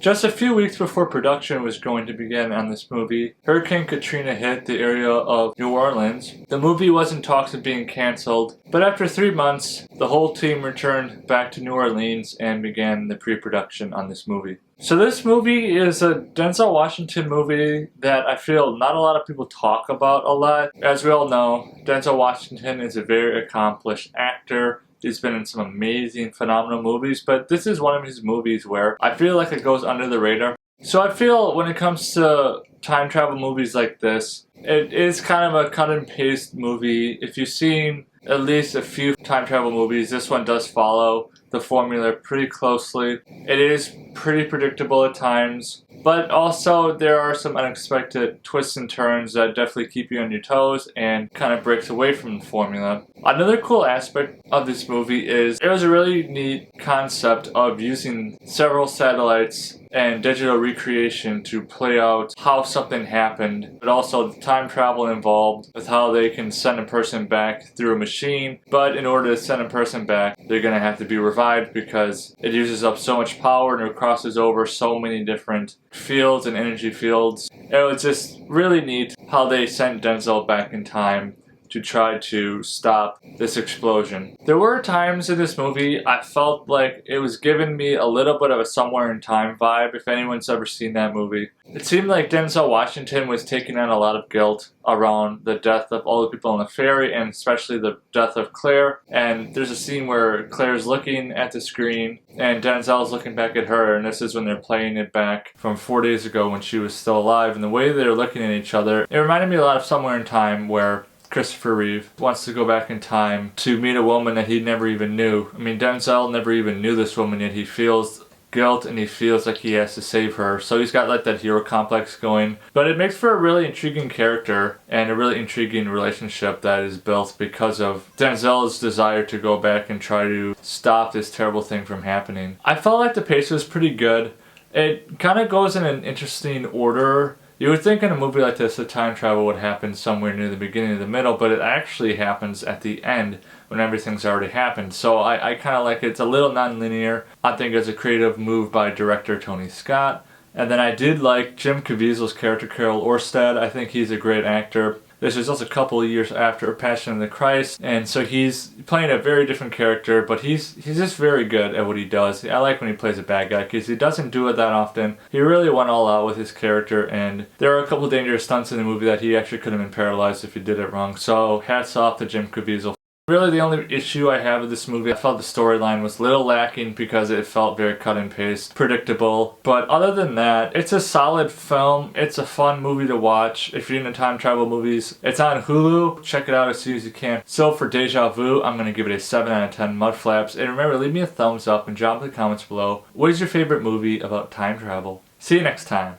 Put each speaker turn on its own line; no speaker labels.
Just a few weeks before production was going to begin on this movie, Hurricane Katrina hit the area of New Orleans. The movie was in talks of being cancelled, but after 3 months, the whole team returned back to New Orleans and began the pre-production on this movie. So this movie is a Denzel Washington movie that I feel not a lot of people talk about a lot. As we all know, Denzel Washington is a very accomplished actor. He's been in some amazing, phenomenal movies, but this is one of his movies where I feel like it goes under the radar. So I feel when it comes to time travel movies like this, it is kind of a cut and paste movie. If you've seen at least a few time travel movies, this one does follow the formula pretty closely. It is pretty predictable at times, but also there are some unexpected twists and turns that definitely keep you on your toes and kind of breaks away from the formula. Another cool aspect of this movie is it was a really neat concept of using several satellites and digital recreation to play out how something happened, but also the time travel involved with how they can send a person back through a machine. But in order to send a person back, they're going to have to be revived because it uses up so much power and it crosses over so many different fields and energy fields. It was just really neat how they sent Denzel back in time to try to stop this explosion. There were times in this movie I felt like it was giving me a little bit of a Somewhere in Time vibe, if anyone's ever seen that movie. It seemed like Denzel Washington was taking on a lot of guilt around the death of all the people on the ferry, and especially the death of Claire. And there's a scene where Claire's looking at the screen and Denzel's looking back at her, and this is when they're playing it back from 4 days ago when she was still alive. And the way they're looking at each other, it reminded me a lot of Somewhere in Time, where Christopher Reeve wants to go back in time to meet a woman that he never even knew. I mean, Denzel never even knew this woman, yet he feels guilt and he feels like he has to save her. So he's got like that hero complex going. But it makes for a really intriguing character and a really intriguing relationship that is built because of Denzel's desire to go back and try to stop this terrible thing from happening. I felt like the pace was pretty good. It kind of goes in an interesting order. You would think in a movie like this, the time travel would happen somewhere near the beginning or the middle, but it actually happens at the end when everything's already happened. So I kind of like it. It's a little non-linear. I think it's a creative move by director Tony Scott. And then I did like Jim Caviezel's character, Carol Orsted. I think he's a great actor. This was just a couple of years after Passion of the Christ, and so he's playing a very different character, but he's just very good at what he does. I like when he plays a bad guy, because he doesn't do it that often. He really went all out with his character, and there are a couple of dangerous stunts in the movie that he actually could have been paralyzed if he did it wrong. So hats off to Jim Caviezel. Really the only issue I have with this movie, I felt the storyline was a little lacking because it felt very cut and paste, predictable. But other than that, it's a solid film. It's a fun movie to watch if you're into time travel movies. It's on Hulu. Check it out as soon as you can. So for DeJa Vu, I'm going to give it a 7 out of 10 Mudflaps. And remember, leave me a thumbs up and drop in the comments below. What is your favorite movie about time travel? See you next time.